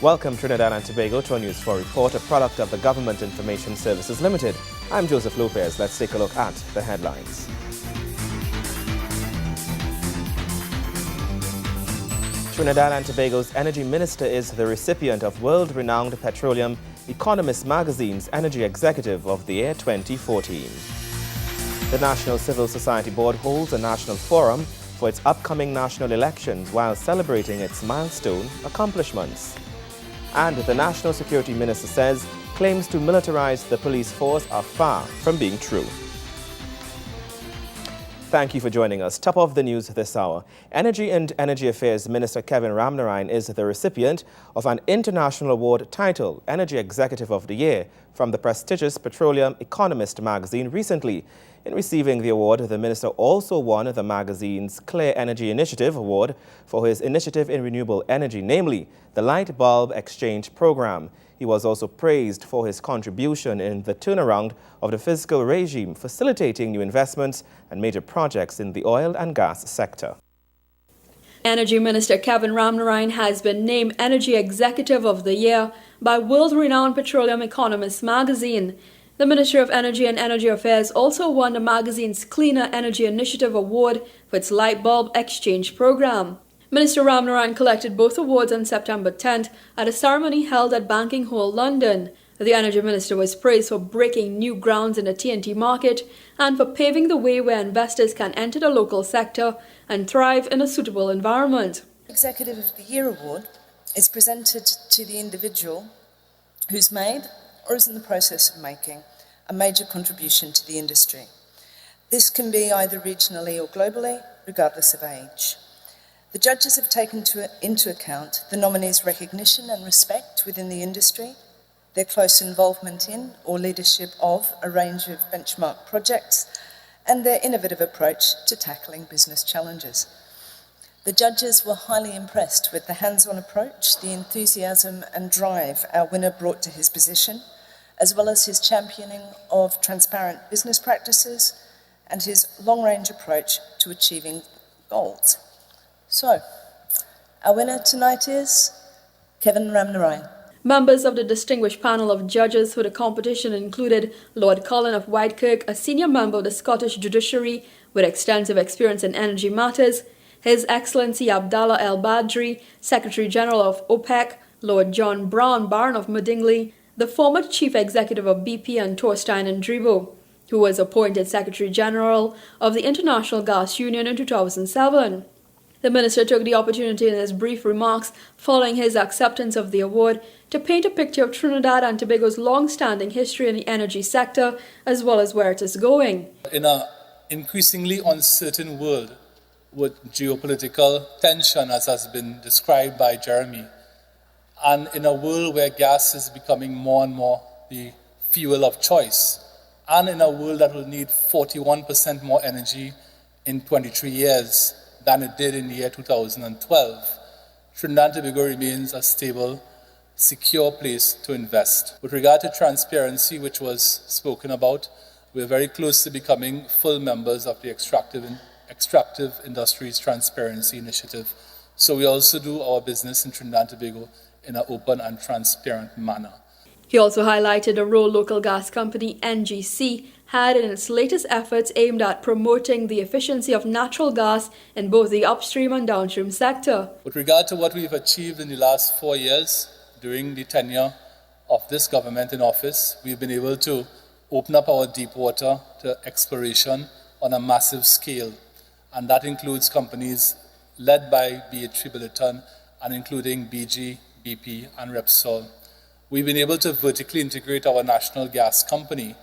Welcome Trinidad and Tobago to our News 4 report, a product of the Government Information Services Limited. I'm Joseph Lopez. Let's take a look at the headlines. Trinidad and Tobago's Energy Minister is the recipient of world-renowned Petroleum Economist magazine's Energy Executive of the Year 2014. The National Civil Society Board holds a national forum for its upcoming national elections while celebrating its milestone accomplishments. And the National Security Minister says claims to militarize the police force are far from being true. Thank you for joining us. Top of the news this hour. Energy and Energy Affairs Minister Kevin Ramnarine is the recipient of an international award titled Energy Executive of the Year from the prestigious Petroleum Economist magazine recently. In receiving the award, the minister also won the magazine's Clear Energy Initiative Award for his initiative in renewable energy, namely the Light Bulb Exchange Program. He was also praised for his contribution in the turnaround of the fiscal regime, facilitating new investments and major projects in the oil and gas sector. Energy Minister Kevin Ramnarine has been named Energy Executive of the Year by world-renowned Petroleum Economist magazine. The Ministry of Energy and Energy Affairs also won the magazine's Cleaner Energy Initiative Award for its Light Bulb Exchange Program. Minister Ramnarine collected both awards on September 10th at a ceremony held at Banking Hall, London. The Energy Minister was praised for breaking new grounds in the TNT market and for paving the way where investors can enter the local sector and thrive in a suitable environment. Executive of the Year Award is presented to the individual who's made or is in the process of making a major contribution to the industry. This can be either regionally or globally, regardless of age. The judges have taken into account the nominees' recognition and respect within the industry, their close involvement in or leadership of a range of benchmark projects, and their innovative approach to tackling business challenges. The judges were highly impressed with the hands-on approach, the enthusiasm and drive our winner brought to his position, as well as his championing of transparent business practices and his long-range approach to achieving goals. So, our winner tonight is Kevin Ramnarine. Members of the distinguished panel of judges for the competition included Lord Colin of Whitekirk, a senior member of the Scottish Judiciary with extensive experience in energy matters, His Excellency Abdallah El Badri, Secretary General of OPEC, Lord John Brown, Baron of Madingley, the former Chief Executive of BP and Torstein and Dribo, who was appointed Secretary General of the International Gas Union in 2007. The minister took the opportunity in his brief remarks following his acceptance of the award to paint a picture of Trinidad and Tobago's long-standing history in the energy sector as well as where it is going. In an increasingly uncertain world with geopolitical tension, as has been described by Jeremy, and in a world where gas is becoming more and more the fuel of choice, and in a world that will need 41% more energy in 23 years than it did in the year 2012, Trinidad and Tobago remains a stable, secure place to invest. With regard to transparency, which was spoken about, we're very close to becoming full members of the Extractive Industries Transparency Initiative. So we also do our business in Trinidad and Tobago in an open and transparent manner. He also highlighted the role local gas company NGC had in its latest efforts aimed at promoting the efficiency of natural gas in both the upstream and downstream sector. With regard to what we've achieved in the last 4 years during the tenure of this government in office, we've been able to open up our deep water to exploration on a massive scale. And that includes companies led by BHP Billiton and including BG, BP and Repsol. We've been able to vertically integrate our national gas company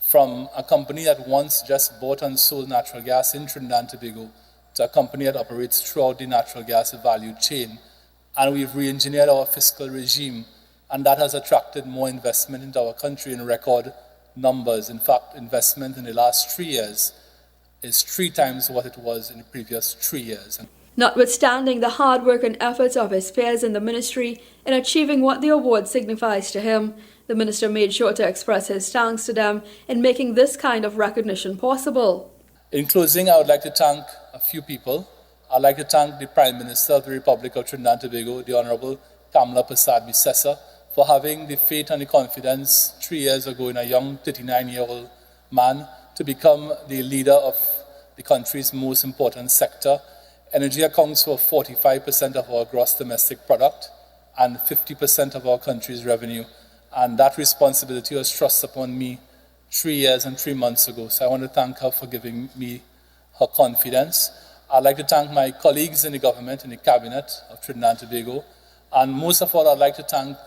from a company that once just bought and sold natural gas in Trinidad and Tobago to a company that operates throughout the natural gas value chain. And we've re-engineered our fiscal regime, and that has attracted more investment into our country in record numbers. In fact, investment in the last 3 years is 3 times what it was in the previous 3 years. Notwithstanding the hard work and efforts of his peers in the ministry in achieving what the award signifies to him, the minister made sure to express his thanks to them in making this kind of recognition possible. In closing, I would like to thank a few people. I'd like to thank the Prime Minister of the Republic of Trinidad and Tobago, the Honourable Kamla Prasad Bisesa for having the faith and the confidence 3 years ago in a young 39-year-old man to become the leader of the country's most important sector. Energy accounts for 45% of our gross domestic product and 50% of our country's revenue. And that responsibility was thrust upon me 3 years and 3 months ago. So I want to thank her for giving me her confidence. I'd like to thank my colleagues in the government, in the cabinet of Trinidad and Tobago. And most of all, I'd like to thank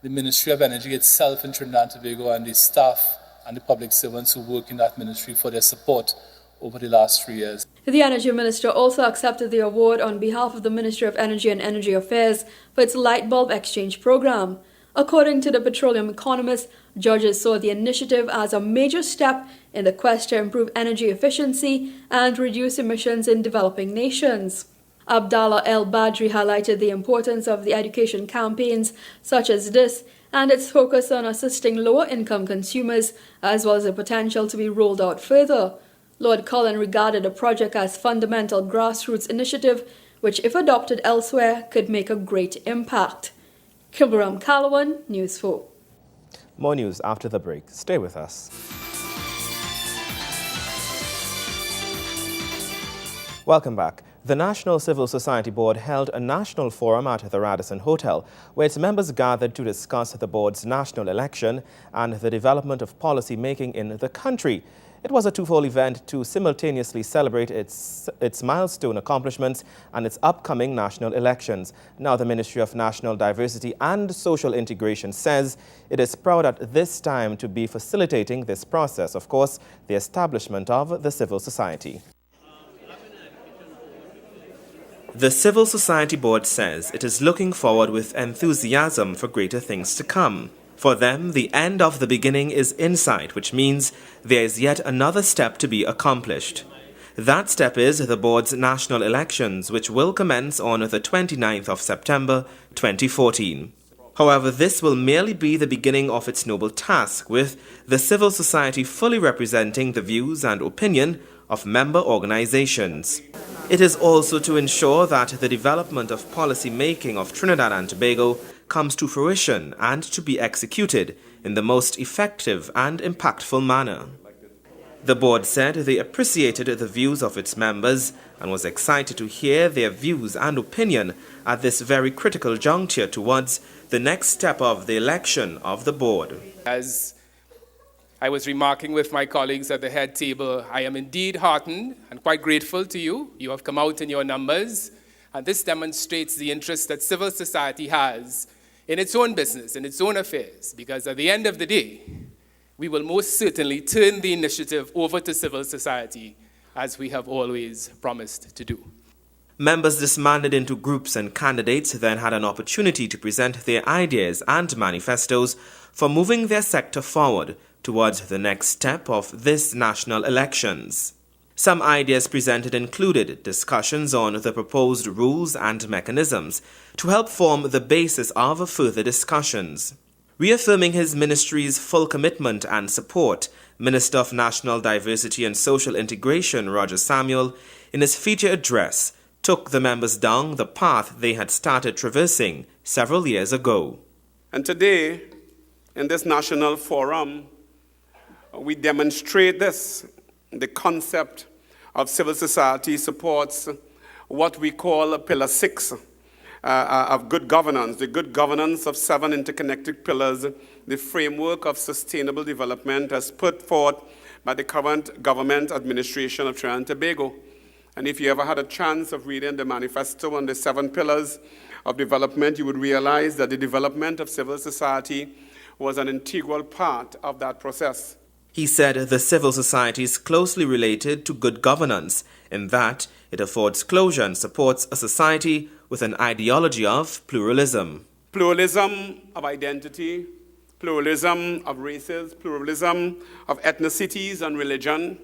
the Ministry of Energy itself in Trinidad and Tobago and the staff and the public servants who work in that ministry for their support over the last 3 years. The Energy Minister also accepted the award on behalf of the Ministry of Energy and Energy Affairs for its light bulb exchange program. According to the Petroleum Economist, judges saw the initiative as a major step in the quest to improve energy efficiency and reduce emissions in developing nations. Abdallah El Badri highlighted the importance of the education campaigns such as this and its focus on assisting lower-income consumers, as well as the potential to be rolled out further. Lord Cullen regarded the project as fundamental grassroots initiative, which, if adopted elsewhere, could make a great impact. Kilbaram Calawan, News 4. More news after the break. Stay with us. Welcome back. The National Civil Society Board held a national forum at the Radisson Hotel, where its members gathered to discuss the board's national election and the development of policy making in the country. It was a twofold event to simultaneously celebrate its milestone accomplishments and its upcoming national elections. Now, the Ministry of National Diversity and Social Integration says it is proud at this time to be facilitating this process, of course, the establishment of the civil society. The Civil Society Board says it is looking forward with enthusiasm for greater things to come. For them, the end of the beginning is in sight, which means there is yet another step to be accomplished. That step is the board's national elections, which will commence on the 29th of September 2014. However, this will merely be the beginning of its noble task, with the civil society fully representing the views and opinion of member organizations. It is also to ensure that the development of policy making of Trinidad and Tobago comes to fruition and to be executed in the most effective and impactful manner. The board said they appreciated the views of its members and was excited to hear their views and opinion at this very critical juncture towards the next step of the election of the board. As I was remarking with my colleagues at the head table, I am indeed heartened and quite grateful to you. You have come out in your numbers, and this demonstrates the interest that civil society has in its own business, in its own affairs, because at the end of the day, we will most certainly turn the initiative over to civil society, as we have always promised to do. Members disbanded into groups, and candidates then had an opportunity to present their ideas and manifestos for moving their sector forward towards the next step of this national elections. Some ideas presented included discussions on the proposed rules and mechanisms to help form the basis of further discussions. Reaffirming his ministry's full commitment and support, Minister of National Diversity and Social Integration Roger Samuel, in his feature address, took the members down the path they had started traversing several years ago. And today, in this national forum, we demonstrate the concept of civil society supports what we call Pillar 6 of good governance, the good governance of 7 interconnected pillars, the framework of sustainable development as put forth by the current government administration of Trinidad and Tobago. And if you ever had a chance of reading the manifesto on the 7 pillars of development, you would realize that the development of civil society was an integral part of that process. He said the civil society is closely related to good governance in that it affords closure and supports a society with an ideology of pluralism. Pluralism of identity, pluralism of races, pluralism of ethnicities and religion,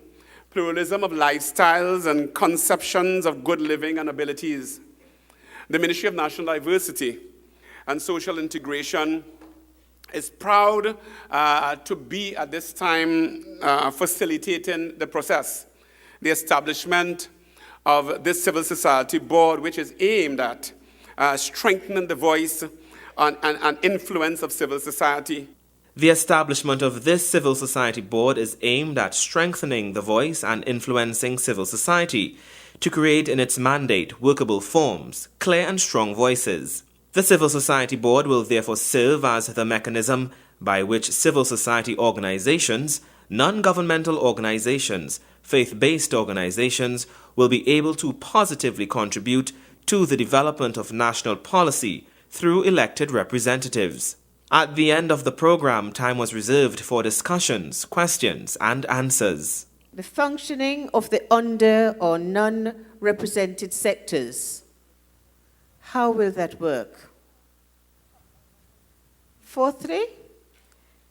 pluralism of lifestyles and conceptions of good living and abilities. The Ministry of National Diversity and Social Integration is proud to be at this time facilitating the process, the establishment of this civil society board, which is aimed at strengthening the voice and influence of civil society. The establishment of this civil society board is aimed at strengthening the voice and influencing civil society to create in its mandate workable forms, clear and strong voices. The civil society board will therefore serve as the mechanism by which civil society organizations, non-governmental organizations, faith-based organizations will be able to positively contribute to the development of national policy through elected representatives. At the end of the program, time was reserved for discussions, questions, and answers. The functioning of the under or non-represented sectors. How will that work? Fourthly,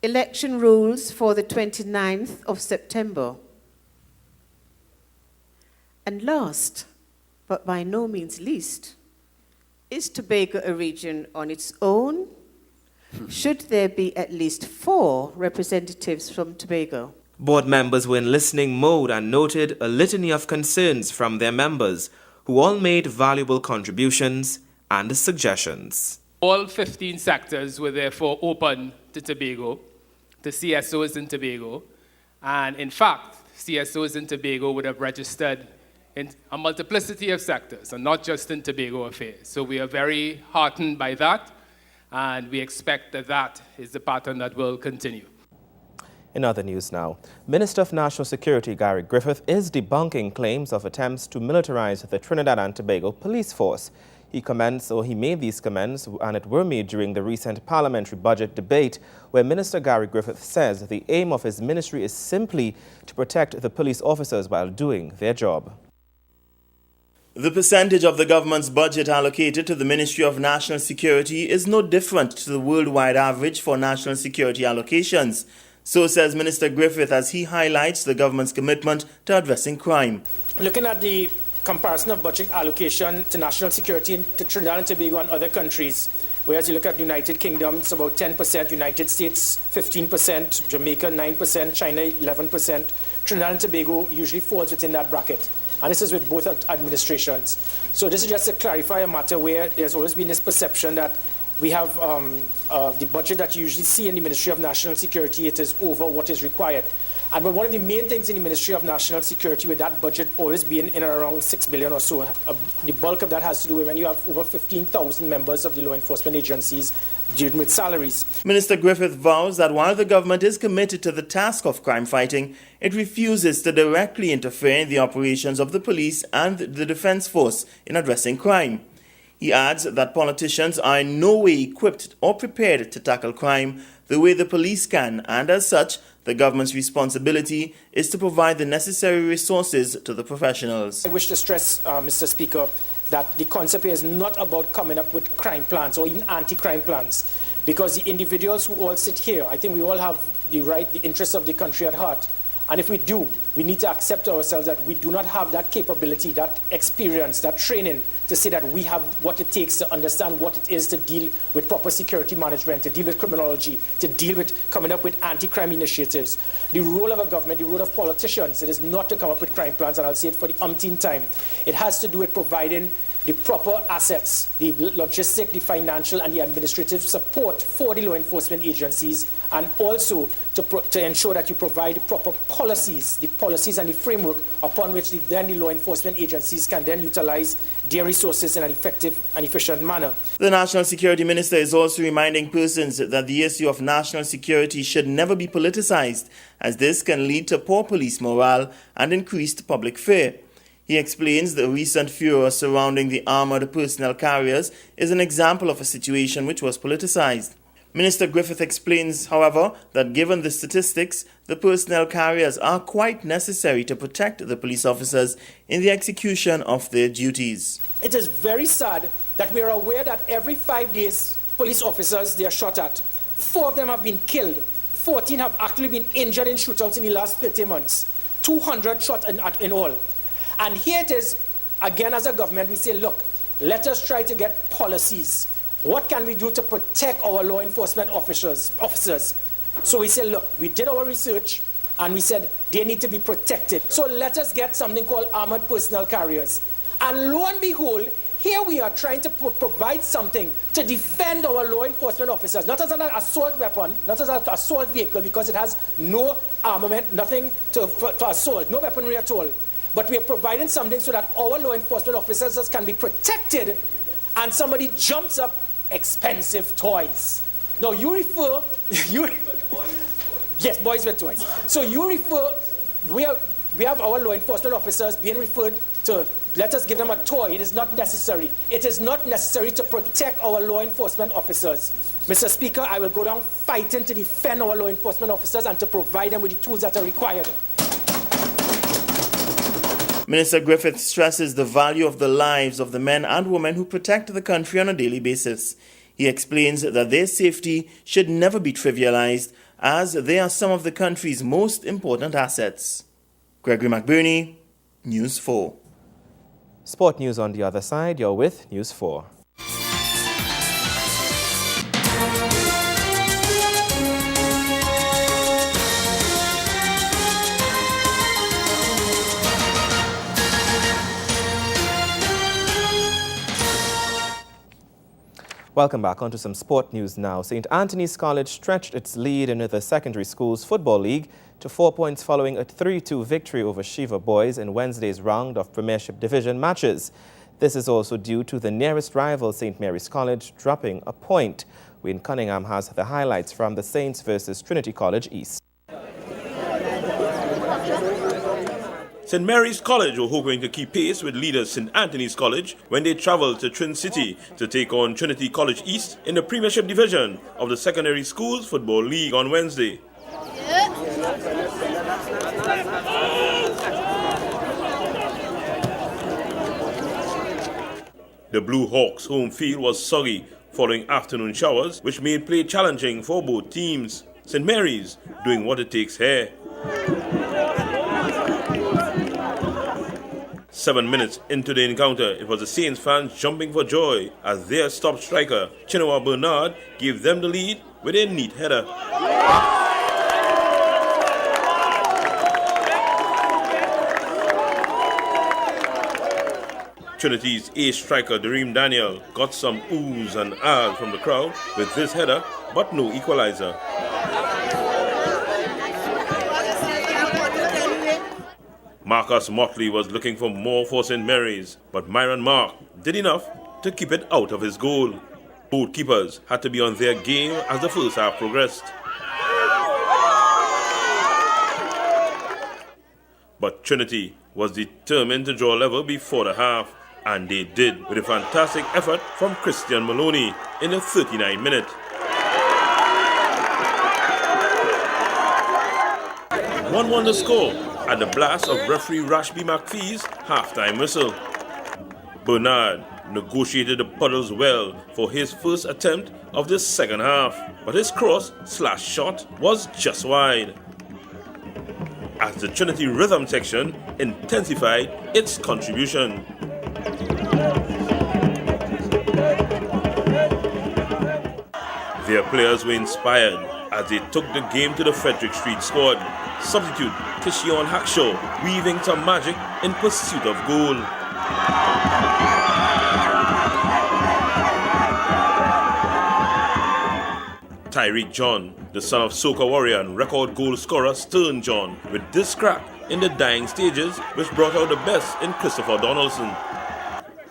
election rules for the 29th of September. And last, but by no means least, is Tobago a region on its own? Should there be at least 4 representatives from Tobago? Board members were in listening mode and noted a litany of concerns from their members, who all made valuable contributions and suggestions. All 15 sectors were therefore open to Tobago, to CSOs in Tobago, and in fact, CSOs in Tobago would have registered in a multiplicity of sectors, and not just in Tobago affairs. So we are very heartened by that, and we expect that that is the pattern that will continue. In other news now, Minister of National Security Gary Griffith is debunking claims of attempts to militarize the Trinidad and Tobago police force. He made these comments, and it were made during the recent parliamentary budget debate, where Minister Gary Griffith says the aim of his ministry is simply to protect the police officers while doing their job. The percentage of the government's budget allocated to the Ministry of National Security is no different to the worldwide average for national security allocations. So says Minister Griffith as he highlights the government's commitment to addressing crime. Looking at the comparison of budget allocation to national security to Trinidad and Tobago and other countries, whereas you look at the United Kingdom, it's about 10%, United States 15%, Jamaica 9%, China 11%. Trinidad and Tobago usually falls within that bracket. And this is with both administrations. So this is just to clarify a matter where there's always been this perception that we have the budget that you usually see in the Ministry of National Security, it is over what is required. But one of the main things in the Ministry of National Security, with that budget always being in and around 6 billion or so, the bulk of that has to do with when you have over 15,000 members of the law enforcement agencies dealing with salaries. Minister Griffith vows that while the government is committed to the task of crime fighting, it refuses to directly interfere in the operations of the police and the defense force in addressing crime. He adds that politicians are in no way equipped or prepared to tackle crime the way the police can, and as such, the government's responsibility is to provide the necessary resources to the professionals. I wish to stress, Mr. Speaker, that the concept here is not about coming up with crime plans or even anti-crime plans, because the individuals who all sit here, I think we all have the right, the interests of the country at heart. And if we do, we need to accept ourselves that we do not have that capability, that experience, that training to say that we have what it takes to understand what it is to deal with proper security management, to deal with criminology, to deal with coming up with anti-crime initiatives. The role of a government, the role of politicians, it is not to come up with crime plans, and I'll say it for the umpteenth time. It has to do with providing the proper assets, the logistic, the financial, and the administrative support for the law enforcement agencies, and also to ensure that you provide proper policies, the policies and the framework upon which the law enforcement agencies can then utilize their resources in an effective and efficient manner. The National Security Minister is also reminding persons that the issue of national security should never be politicized, as this can lead to poor police morale and increased public fear. He explains the recent furor surrounding the armored personnel carriers is an example of a situation which was politicized. Minister Griffith explains, however, that given the statistics, the personnel carriers are quite necessary to protect the police officers in the execution of their duties. It is very sad that we are aware that every 5 days, police officers, they are shot at. 4 of them have been killed. 14 have actually been injured in shootouts in the last 30 months. 200 shot in all. And here it is, again as a government, we say, look, let us try to get policies. What can we do to protect our law enforcement officers? So we said, look, we did our research and we said they need to be protected. So let us get something called armored personnel carriers. And lo and behold, here we are trying to provide something to defend our law enforcement officers, not as an assault weapon, not as an assault vehicle, because it has no armament, nothing to assault, no weaponry at all. But we are providing something so that our law enforcement officers can be protected, and somebody jumps up expensive toys. Now you refer, yes, boys with toys. So you refer, we have our law enforcement officers being referred to, let us give them a toy. It is not necessary. It is not necessary to protect our law enforcement officers. Mr. Speaker, I will go down fighting to defend our law enforcement officers and to provide them with the tools that are required. Minister Griffith stresses the value of the lives of the men and women who protect the country on a daily basis. He explains that their safety should never be trivialized, as they are some of the country's most important assets. Gregory McBurney, News 4. Sport news on the other side. You're with News 4. Welcome back. On to some sport news now. St. Anthony's College stretched its lead in the Secondary Schools Football League to 4 points following a 3-2 victory over Shiva Boys in Wednesday's round of Premiership Division matches. This is also due to the nearest rival, St. Mary's College, dropping a point. Wayne Cunningham has the highlights from the Saints versus Trinity College East. St. Mary's College were hoping to keep pace with leaders St. Anthony's College when they travelled to Trin City to take on Trinity College East in the Premiership Division of the Secondary Schools Football League on Wednesday. The Blue Hawks' home field was soggy following afternoon showers, which made play challenging for both teams. St. Mary's doing what it takes here. 7 minutes into the encounter, it was the Saints fans jumping for joy as their top striker, Chinua Bernard, gave them the lead with a neat header. Trinity's ace striker, Dareem Daniel, got some oohs and ahs from the crowd with this header, but no equalizer. Marcus Motley was looking for more for St. Mary's, but Myron Mark did enough to keep it out of his goal. Both keepers had to be on their game as the first half progressed. But Trinity was determined to draw level before the half, and they did with a fantastic effort from Christian Maloney in the 39th minute. 1-1 the score at the blast of referee Rashby McPhee's halftime whistle. Bernard negotiated the puddles well for his first attempt of the second half, but his cross/shot was just wide. As the Trinity Rhythm section intensified its contribution. Their players were inspired as they took the game to the Frederick Street squad. Substitute Kishion Hackshaw weaving some magic in pursuit of goal. Tyreek John, the son of Soca Warrior and record goal scorer Stern John, with this scrap in the dying stages which brought out the best in Christopher Donaldson.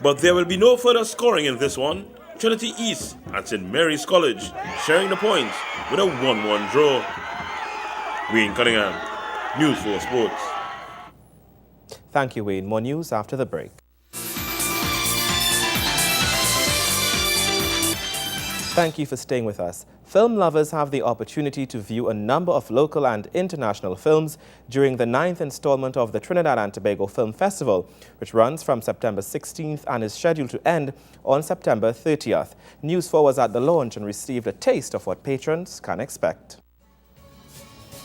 But there will be no further scoring in this one. Trinity East and St. Mary's College sharing the points with a 1-1 draw. Wayne Cunningham, News 4 Sports. Thank you, Wayne. More news after the break. Thank you for staying with us. Film lovers have the opportunity to view a number of local and international films during the 9th installment of the Trinidad and Tobago Film Festival, which runs from September 16th and is scheduled to end on September 30th. News 4 was at the launch and received a taste of what patrons can expect.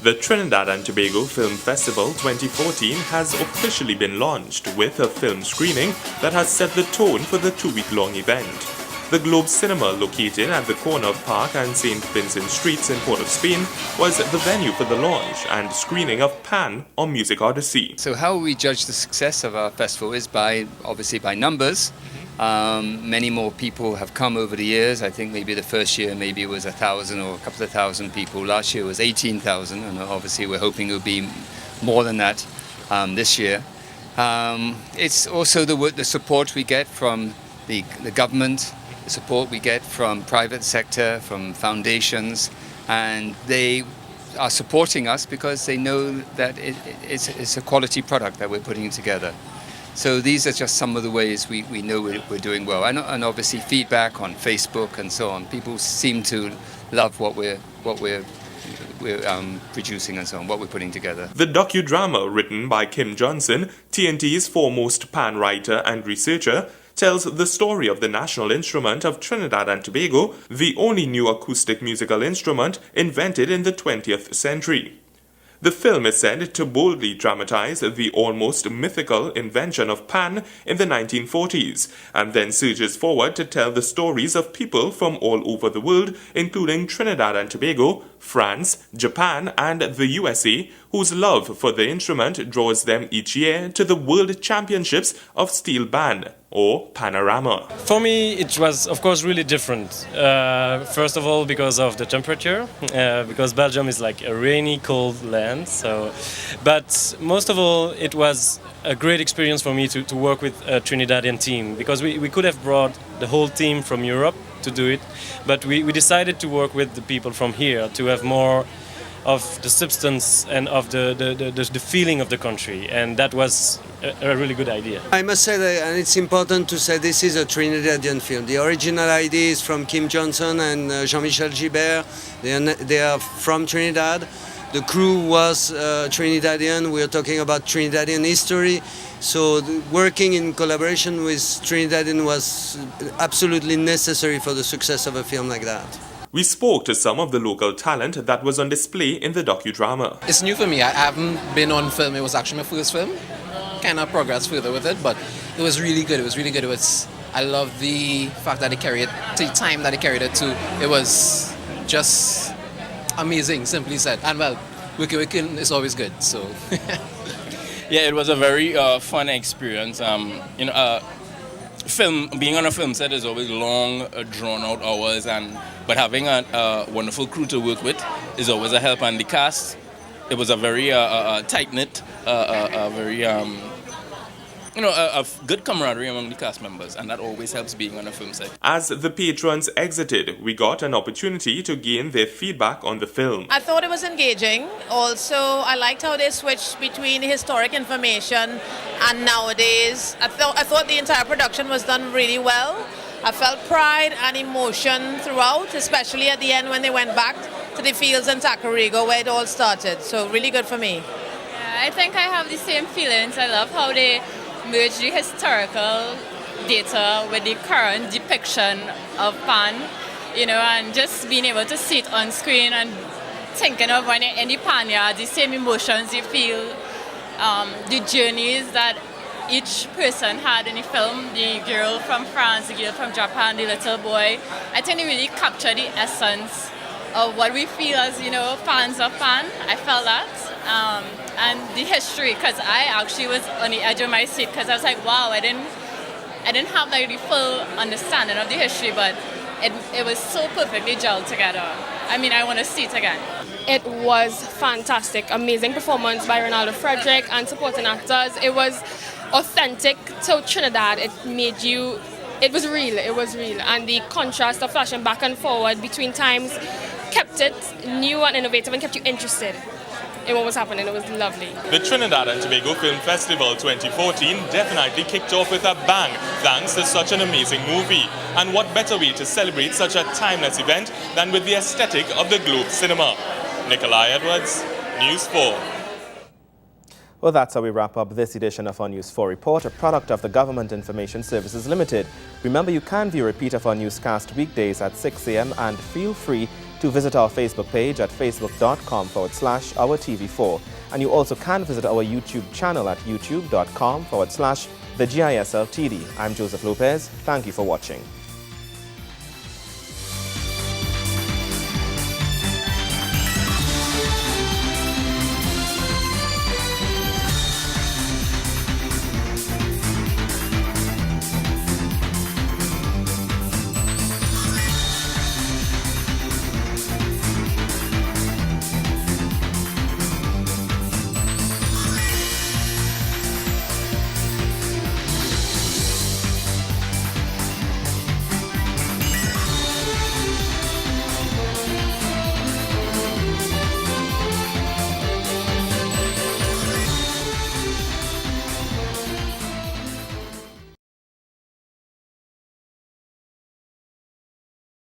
The Trinidad and Tobago Film Festival 2014 has officially been launched with a film screening that has set the tone for the 2-week-long event. The Globe Cinema, located at the corner of Park and St. Vincent Streets in Port of Spain, was the venue for the launch and screening of Pan or Music Odyssey. So how we judge the success of our festival is obviously by numbers, Many more people have come over the years. I think maybe the first year maybe it was 1,000 or a couple of thousand people. Last year was 18,000, and obviously we're hoping it'll be more than that this year. It's also the support we get from the government, the support we get from private sector, from foundations, and they are supporting us because they know that it's a quality product that we're putting together. So these are just some of the ways we know we're doing well. And obviously feedback on Facebook and so on. People seem to love what we're producing and so on, what we're putting together. The docudrama, written by Kim Johnson, TNT's foremost pan writer and researcher, tells the story of the national instrument of Trinidad and Tobago, the only new acoustic musical instrument invented in the 20th century. The film is said to boldly dramatize the almost mythical invention of pan in the 1940s, and then surges forward to tell the stories of people from all over the world, including Trinidad and Tobago, France, Japan, and the USA, whose love for the instrument draws them each year to the World Championships of Steel Band, or Panorama. For me, it was, of course, really different. First of all, because of the temperature, because Belgium is like a rainy, cold land. But most of all, it was a great experience for me to work with a Trinidadian team, because we could have brought the whole team from Europe to do it, but we decided to work with the people from here to have more of the substance and of the feeling of the country, and that was a really good idea. I must say that, and it's important to say, this is a Trinidadian film. The original idea is from Kim Johnson and Jean-Michel Gibert. They are from Trinidad. The crew was Trinidadian. We are talking about Trinidadian history. So working in collaboration with Trinidadian was absolutely necessary for the success of a film like that. We spoke to some of the local talent that was on display in the docudrama. It's new for me. I haven't been on film. It was actually my first film. Kind of progressed further with it, but it was really good. It was really good. I love the fact that they carried it, the time that they carried it to. It was just amazing, simply said. And well, working is always good. So. Yeah, it was a very fun experience. Being on a film set is always long, drawn-out hours, but having a wonderful crew to work with is always a help. And the cast, it was a very tight-knit, very a good camaraderie among the cast members, and that always helps being on a film set. As the patrons exited, we got an opportunity to gain their feedback on the film. I thought it was engaging. Also, I liked how they switched between historic information and nowadays. I thought the entire production was done really well. I felt pride and emotion throughout, especially at the end when they went back to the fields in Tacarigua where it all started. So really good for me. Yeah, I think I have the same feelings. I love how they merge the historical data with the current depiction of pan, and just being able to see it on screen and thinking of when you're in the pan yard, the same emotions you feel, the journeys that each person had in the film, the girl from France, the girl from Japan, the little boy. I think they really capture the essence of what we feel as, fans of pan. I felt that. And the history, because I actually was on the edge of my seat, because I was like, wow, I didn't have like the full understanding of the history, but it was so perfectly gelled together. I mean, I want to see it again. It was fantastic, amazing performance by Ronaldo Frederick and supporting actors. It was authentic to Trinidad. It was real, and the contrast of flashing back and forward between times kept it new and innovative and kept you interested in what was happening. It was lovely. The Trinidad and Tobago Film Festival 2014 definitely kicked off with a bang thanks to such an amazing movie. And what better way to celebrate such a timeless event than with the aesthetic of the Globe Cinema. Nikolai Edwards, News 4. Well, that's how we wrap up this edition of our News 4 Report, a product of the Government Information Services Limited. Remember, you can view a repeat of our newscast weekdays at 6 a.m. and feel free to visit our Facebook page at facebook.com/OurTV4. And you also can visit our YouTube channel at youtube.com/TheGISLTD. I'm Joseph Lopez. Thank you for watching.